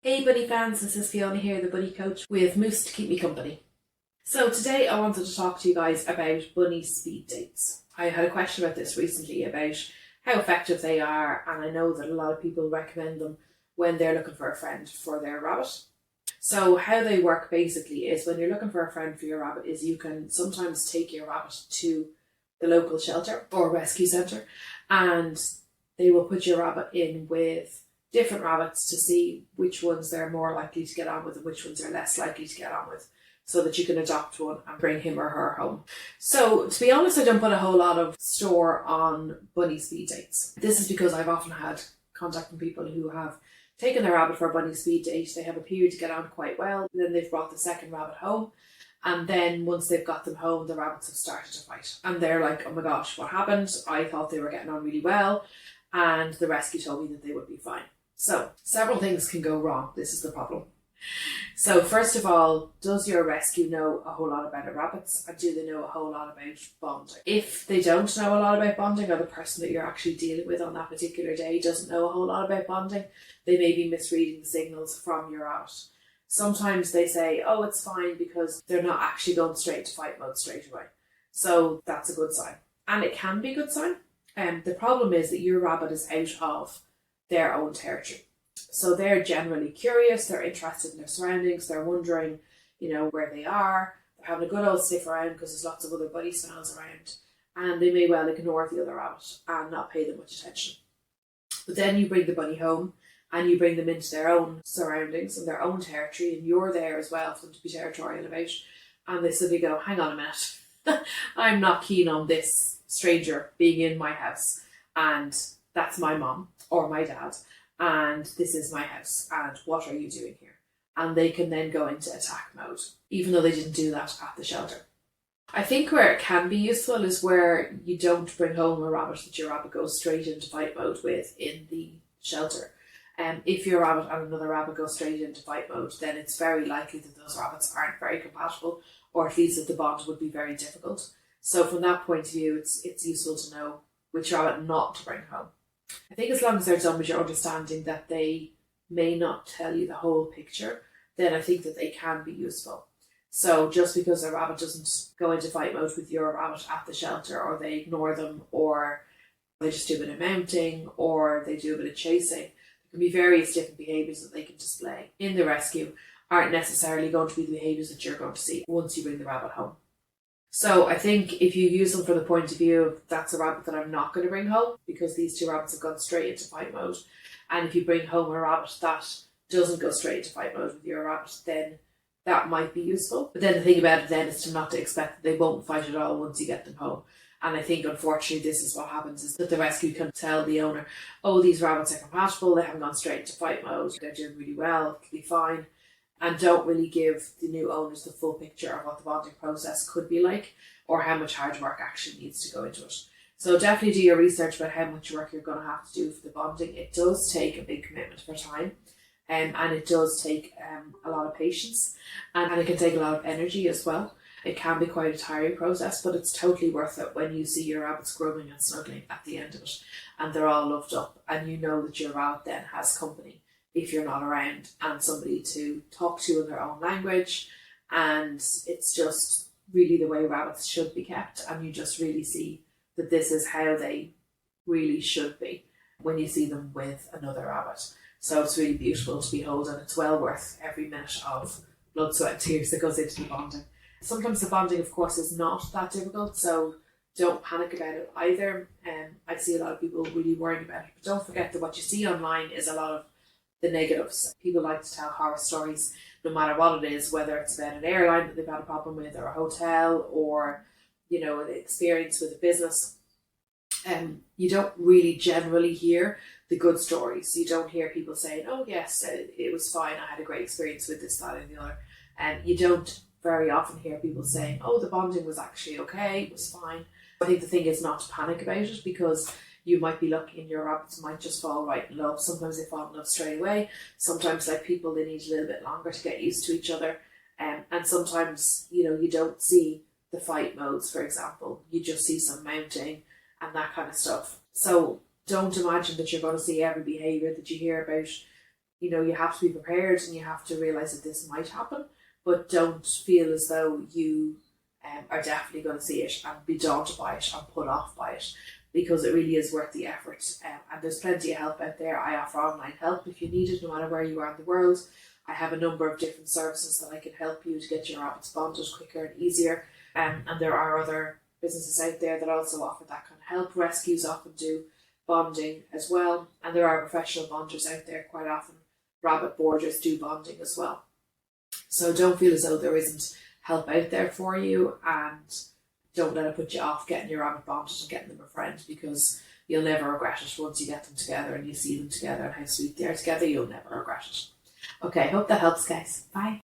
Hey bunny fans, this is Fiona here, the bunny coach with Moose to keep me company. So today I wanted to talk to you guys about bunny speed dates. I had a question about this recently about how effective they are, and I know that a lot of people recommend them when they're looking for a friend for their rabbit. So how they work basically is when you're looking for a friend for your rabbit is you can sometimes take your rabbit to the local shelter or rescue centre and they will put your rabbit in with different rabbits to see which ones they're more likely to get on with and which ones are less likely to get on with, so that you can adopt one and bring him or her home. So to be honest, I don't put a whole lot of store on bunny speed dates. This is because I've often had contact from people who have taken their rabbit for a bunny speed date. They have appeared to get on quite well, then they've brought the second rabbit home, and then once they've got them home, the rabbits have started to fight and they're like, oh my gosh, what happened? I thought they were getting on really well and the rescue told me that they would be fine. So several things can go wrong. This is the problem. So first of all, does your rescue know a whole lot about the rabbits, and do they know a whole lot about bonding? If they don't know a lot about bonding, or the person that you're actually dealing with on that particular day doesn't know a whole lot about bonding, they may be misreading the signals from your rabbit. Sometimes they say, oh, it's fine, because they're not actually going straight to fight mode straight away. So that's a good sign. And it can be a good sign. The problem is that your rabbit is out of their own territory. So they're generally curious, they're interested in their surroundings, they're wondering, where they are, they're having a good old sniff around because there's lots of other buddy smells around, and they may well ignore the other rabbit and not pay them much attention. But then you bring the bunny home and you bring them into their own surroundings and their own territory, and you're there as well for them to be territorial about, and they suddenly go, hang on a minute, I'm not keen on this stranger being in my house, and that's my mom or my dad, and this is my house, and what are you doing here? And they can then go into attack mode, even though they didn't do that at the shelter. I think where it can be useful is where you don't bring home a rabbit that your rabbit goes straight into fight mode with in the shelter. If your rabbit and another rabbit go straight into fight mode, then it's very likely that those rabbits aren't very compatible, or at least that the bond would be very difficult. So from that point of view, it's useful to know which rabbit not to bring home. I think as long as they're done with your understanding that they may not tell you the whole picture, then I think that they can be useful. So just because a rabbit doesn't go into fight mode with your rabbit at the shelter, or they ignore them, or they just do a bit of mounting, or they do a bit of chasing, there can be various different behaviours that they can display in the rescue, aren't necessarily going to be the behaviours that you're going to see once you bring the rabbit home. So I think if you use them from the point of view of that's a rabbit that I'm not going to bring home because these two rabbits have gone straight into fight mode, and if you bring home a rabbit that doesn't go straight into fight mode with your rabbit, then that might be useful. But then the thing about it then is to not to expect that they won't fight at all once you get them home. And I think unfortunately this is what happens, is that the rescue can tell the owner, oh, these rabbits are compatible, they haven't gone straight into fight mode, they're doing really well, it'll be fine, and don't really give the new owners the full picture of what the bonding process could be like, or how much hard work actually needs to go into it. So definitely do your research about how much work you're going to have to do for the bonding. It does take a big commitment for time, and it does take a lot of patience, and it can take a lot of energy as well. It can be quite a tiring process, but it's totally worth it when you see your rabbits grubbing and snuggling at the end of it, and they're all loved up, and you know that your rabbit then has company if you're not around, and somebody to talk to in their own language. And it's just really the way rabbits should be kept, and you just really see that this is how they really should be when you see them with another rabbit. So it's really beautiful to behold, and it's well worth every minute of blood, sweat and tears that goes into the bonding. Sometimes the bonding, of course, is not that difficult, so don't panic about it either. I see a lot of people really worrying about it, but don't forget that what you see online is a lot of the negatives. People like to tell horror stories, no matter what it is, whether it's about an airline that they've had a problem with, or a hotel, or an experience with a business. You don't really generally hear the good stories. You don't hear people saying, oh yes, it was fine, I had a great experience with this, that and the other. And you don't very often hear people saying, oh, the bonding was actually okay, it was fine. I think the thing is not to panic about it, because you might be lucky and your rabbits might just fall right in love. Sometimes they fall in love straight away. Sometimes, like people, they need a little bit longer to get used to each other. And sometimes, you don't see the fight modes, for example. You just see some mounting and that kind of stuff. So don't imagine that you're going to see every behaviour that you hear about You have to be prepared and you have to realise that this might happen, but don't feel as though you are definitely going to see it and be daunted by it and put off by it, because it really is worth the effort. And there's plenty of help out there. I offer online help if you need it, no matter where you are in the world. I have a number of different services that I can help you to get your rabbits bonded quicker and easier. And there are other businesses out there that also offer that kind of help. Rescues often do bonding as well. And there are professional bonders out there quite often. Rabbit boarders do bonding as well. So don't feel as though there isn't help out there for you, and don't let it put you off getting your rabbit bonded and getting them a friend, because you'll never regret it. Once you get them together and you see them together and how sweet they are together, you'll never regret it. Okay, hope that helps, guys. Bye.